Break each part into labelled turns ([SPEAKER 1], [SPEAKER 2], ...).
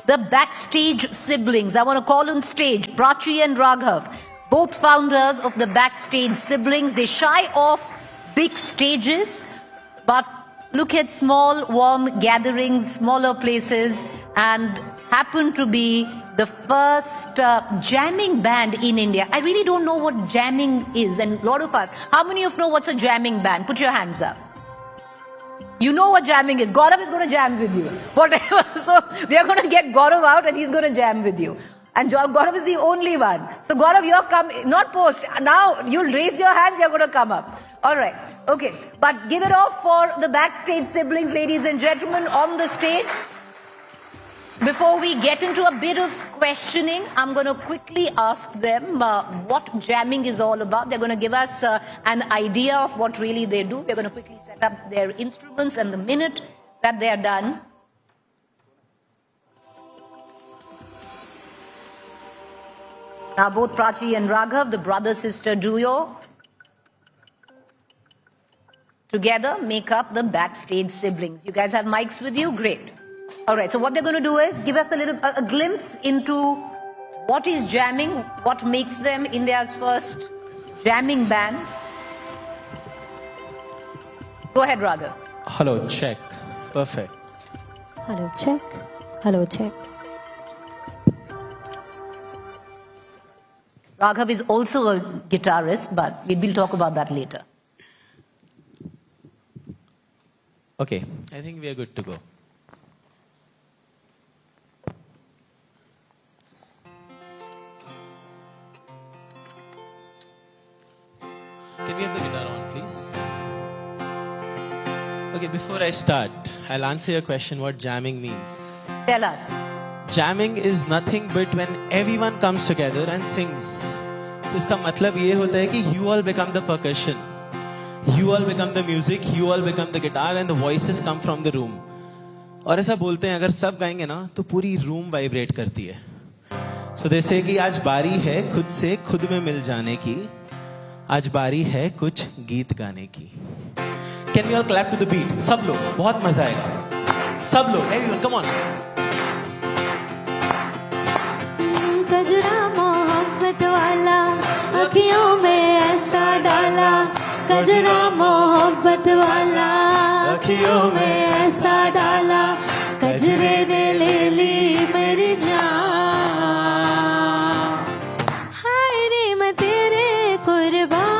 [SPEAKER 1] the Backstage Siblings. I want to call on stage Prachi and Raghav, both founders of the Backstage Siblings. They shy off big stages, but look at small, warm gatherings, smaller places, and happen to be the first jamming band in India. I really don't know what jamming is, and a lot of us, how many of you know what's a jamming band? Put your hands up. You know what jamming is. Gaurav is going to jam with you. Whatever. So we are going to get Gaurav out and he's going to jam with you. And Gaurav is the only one. So Gaurav, you're coming, not post. Now you'll raise your hands, you're going to come up. All right. Okay. But give it off for the Backstage Siblings, ladies and gentlemen, on the stage. Before we get into a bit of questioning, I'm going to quickly ask them what jamming is all about. They're going to give us an idea of what really they do. We're going to quickly set up their instruments, and the minute that they are done, now both Prachi and Raghav, the brother-sister duo, together make up the Backstage Siblings. You guys have mics with you? Great. All right, so what they're going to do is give us a glimpse into what is jamming, what makes them India's first jamming band. Go ahead, Raghav.
[SPEAKER 2] Hello, check. Perfect.
[SPEAKER 3] Hello, check. Hello, check.
[SPEAKER 1] Raghav is also a guitarist, but we'll talk about that later.
[SPEAKER 2] Okay, I think we are good to go. Can we have the guitar on, please? Okay, before I start, I'll answer your question what jamming means.
[SPEAKER 1] Tell us.
[SPEAKER 2] Jamming is nothing but when everyone comes together and sings. तो इसका मतलब ये होता है कि you all become the percussion, you all become the music, you all become the guitar and the voices come from the room. और ऐसा बोलते हैं अगर सब गाएंगे ना तो पूरी रूम वाइब्रेट करती है. So they say कि आज बारी है खुद से खुद में मिल जाने की, आज बारी है कुछ गीत गाने की. Can we all clap to the beat? सब लोग, बहुत मजा आएगा. सब लोग, everyone, come on.
[SPEAKER 3] कजरा मोहब्बत वाला अखियों में ऐसा डाला, कजरा मोहब्बत वाला अखियों में ऐसा डाला, कजरे ने ले ली मेरी जान. हाय रे मैं तेरे कुर्बान.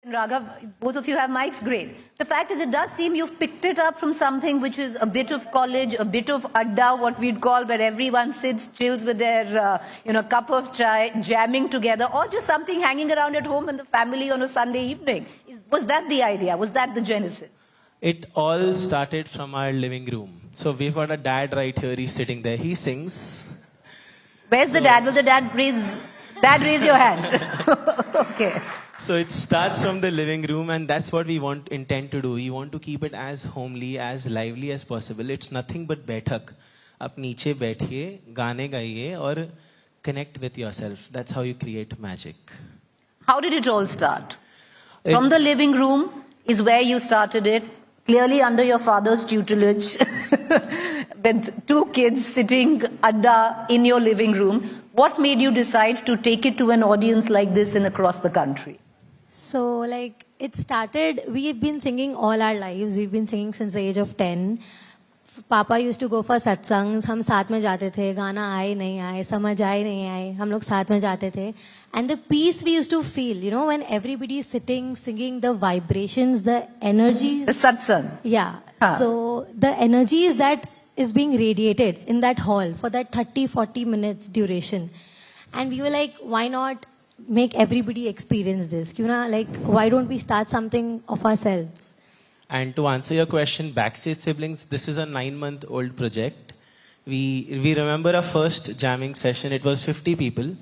[SPEAKER 1] Raghav, both of you have mics, great. The fact is, it does seem you've picked it up from something which is a bit of college, a bit of adda, what we'd call, where everyone sits, chills with their, cup of chai, jamming together, or just something hanging around at home in the family on a Sunday evening. Was that the idea? Was that the genesis?
[SPEAKER 2] It all started from our living room. So we've got a dad right here. He's sitting there. He sings.
[SPEAKER 1] Where's the dad? Will the dad raise your hand? Okay.
[SPEAKER 2] So it starts from the living room, and that's what we intend to do. We want to keep it as homely, as lively as possible. It's nothing but बैठक. आप नीचे बैठिए, गाने गाइए, और connect with yourself. That's how you create magic.
[SPEAKER 1] How did it all start? From the living room is where you started it, clearly under your father's tutelage, with two kids sitting adda in your living room. What made you decide to take it to an audience like this and across the country?
[SPEAKER 3] So, it started, we've been singing all our lives. We've been singing since the age of 10. Papa used to go for satsangs. हम साथ में जाते थे. गाना आए नहीं आए, समझ आए नहीं आए, हम लोग साथ में जाते थे. And the peace we used to feel, when everybody is sitting, singing, the vibrations, the energies.
[SPEAKER 1] The satsang.
[SPEAKER 3] Yeah.
[SPEAKER 1] Huh.
[SPEAKER 3] So, the energies that is being radiated in that hall for that 30-40 minutes duration. And we were like, why not make everybody experience this? Why don't we start something of ourselves?
[SPEAKER 2] And to answer your question, Backstage Siblings, this is a 9-month-old project. We remember our first jamming session. It was 50 people.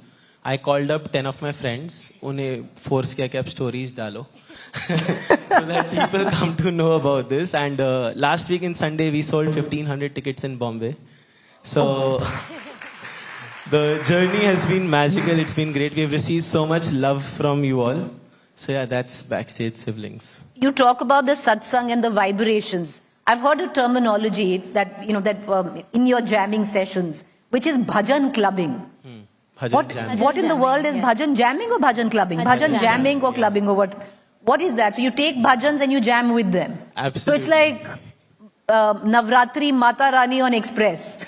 [SPEAKER 2] I called up 10 of my friends. उन्हें force किया कि आप stories डालो. So that people come to know about this. And last week in Sunday, we sold 1,500 tickets in Bombay. So the journey has been magical. It's been great. We've received so much love from you all. So yeah, that's Backstage Siblings.
[SPEAKER 1] You talk about the satsang and the vibrations. I've heard a terminology. It's that, in your jamming sessions, which is bhajan clubbing.
[SPEAKER 2] Bhajan jamming.
[SPEAKER 1] What in the
[SPEAKER 3] jamming,
[SPEAKER 1] world is bhajan jamming or bhajan clubbing? Bhajan jamming or clubbing or what? What is that? So you take bhajans and you jam with them.
[SPEAKER 2] Absolutely.
[SPEAKER 1] So it's like Navratri Mata Rani on Express.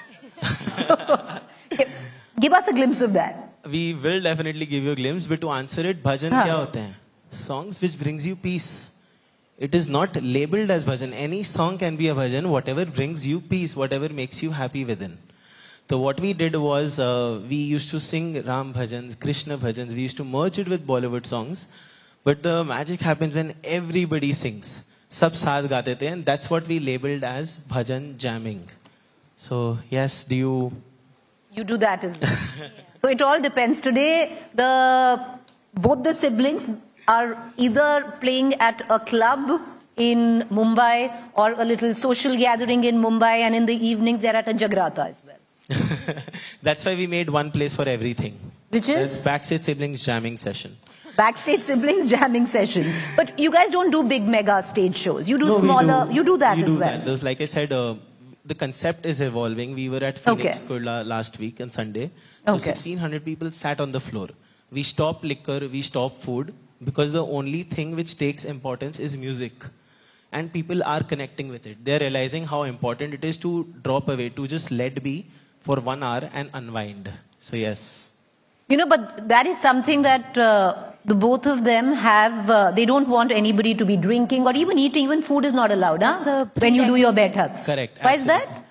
[SPEAKER 1] Give us a glimpse of that.
[SPEAKER 2] We will definitely give you a glimpse, but to answer it, bhajan क्या होते हैं? Songs which brings you peace. It is not labeled as bhajan. Any song can be a bhajan, whatever brings you peace, whatever makes you happy within. So what we did was, we used to sing Ram bhajans, Krishna bhajans. We used to merge it with Bollywood songs. But the magic happens when everybody sings. Sab saath gaate the, and that's what we labeled as bhajan jamming. So yes, You
[SPEAKER 1] do that as well. So it all depends. Today, both the siblings are either playing at a club in Mumbai or a little social gathering in Mumbai, and in the evenings they're at a Jagrata as well.
[SPEAKER 2] That's why we made one place for everything.
[SPEAKER 1] Which is?
[SPEAKER 2] There's Backstage Siblings jamming session.
[SPEAKER 1] Backstage Siblings jamming session. But you guys don't do big mega stage shows. You do smaller, you do that as well.
[SPEAKER 2] That. Like I said, the concept is evolving. We were at Phoenix Kurla last week on Sunday. So 1,600 people sat on the floor. We stop liquor, we stop food, because the only thing which takes importance is music. And people are connecting with it. They're realizing how important it is to drop away, to just let be for 1 hour and unwind. So yes.
[SPEAKER 1] But that is something that the both of them have. They don't want anybody to be drinking or even eating. Even food is not allowed, huh? When you do your bethaks.
[SPEAKER 2] Correct.
[SPEAKER 1] Why is that?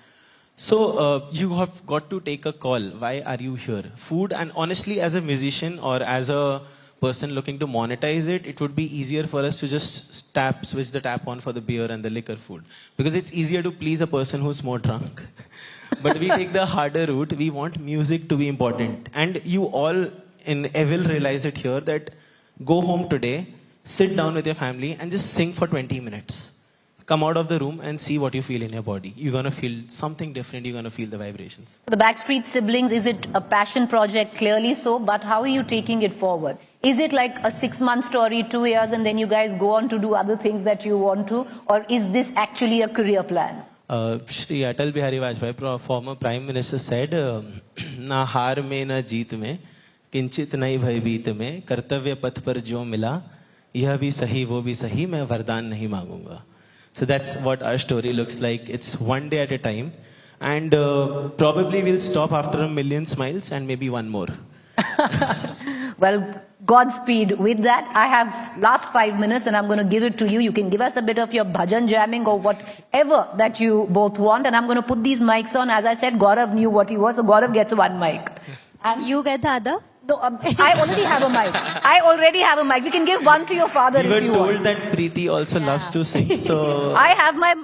[SPEAKER 2] So you have got to take a call. Why are you here? Food, and honestly, as a musician or as a person looking to monetize it, it would be easier for us to just switch the tap on for the beer and the liquor food. Because it's easier to please a person who's more drunk. But we take the harder route. We want music to be important. And you all will realize it here that go home today, sit down with your family and just sing for 20 minutes. Come out of the room and see what you feel in your body. You're going to feel something different. You're going to feel the vibrations.
[SPEAKER 1] The Backstreet Siblings, is it a passion project? Clearly so, but how are you taking it forward? Is it like a 6-month story, 2 years, and then you guys go on to do other things that you want to? Or is this actually a career plan?
[SPEAKER 2] Shri Atal Bihari Vajpayee, former Prime Minister, said, Na haar mein na jeet mein, kinchit nahi bhai beet mein, kartavya path par jo mila, yah bhi sahi, wo bhi sahi, main vardaan nahi maangunga. So that's what our story looks like. It's one day at a time. And probably we'll stop after 1 million smiles and maybe one more.
[SPEAKER 1] Well, Godspeed with that. I have last 5 minutes and I'm going to give it to you. You can give us a bit of your bhajan jamming or whatever that you both want. And I'm going to put these mics on. As I said, Gaurav knew what he was, so Gaurav gets one mic.
[SPEAKER 3] And you get the other?
[SPEAKER 1] No, I already have a mic. I already have a mic. We can give one to your father
[SPEAKER 2] We were
[SPEAKER 1] if you
[SPEAKER 2] told
[SPEAKER 1] want.
[SPEAKER 2] that Preeti also loves to sing. So
[SPEAKER 1] I have my...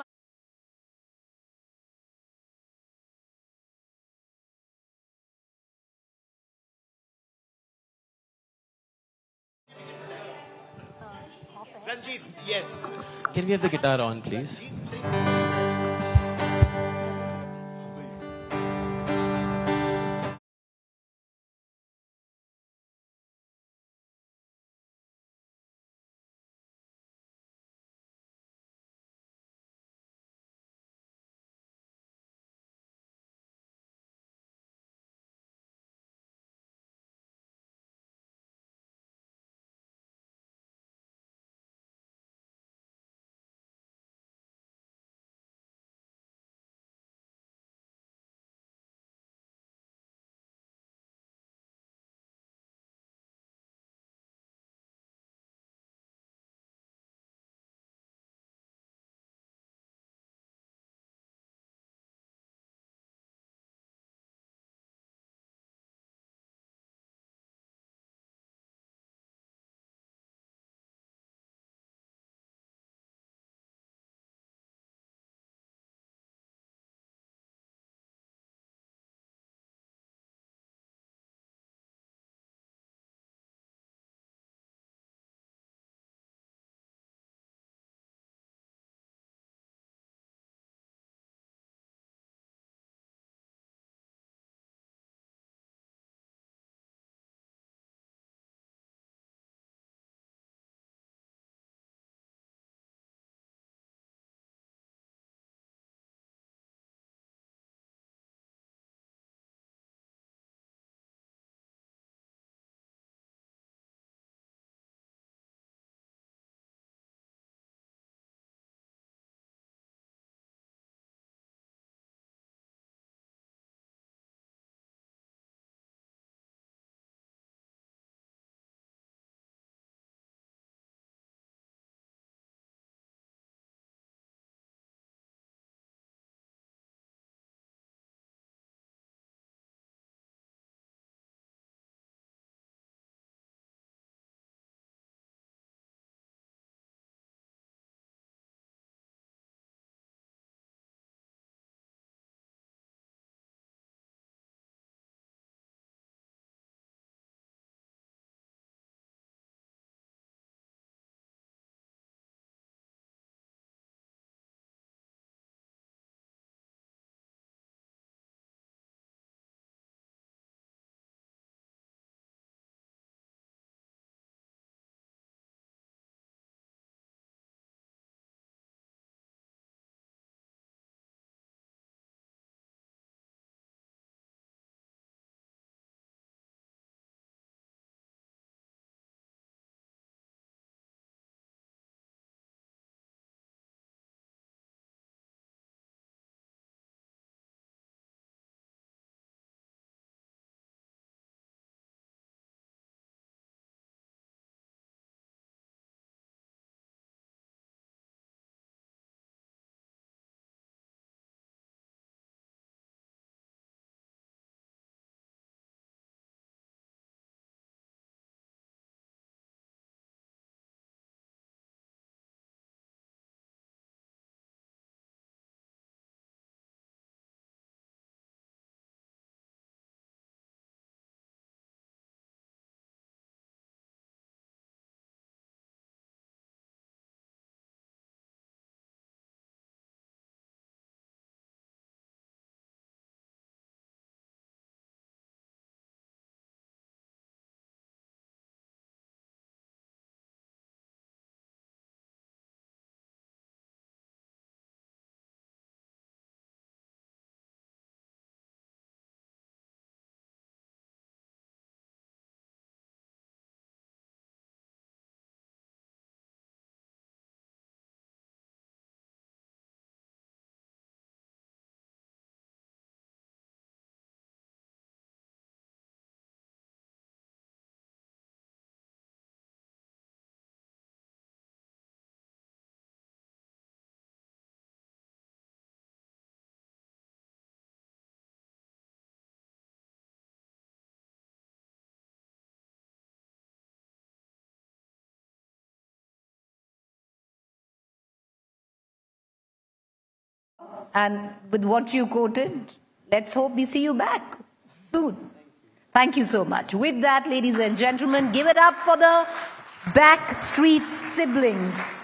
[SPEAKER 4] Ranjit, yes.
[SPEAKER 2] can we have the guitar on, please?
[SPEAKER 1] And with what you quoted, let's hope we see you back soon. Thank you so much. With that, ladies and gentlemen, give it up for the Backstreet Siblings.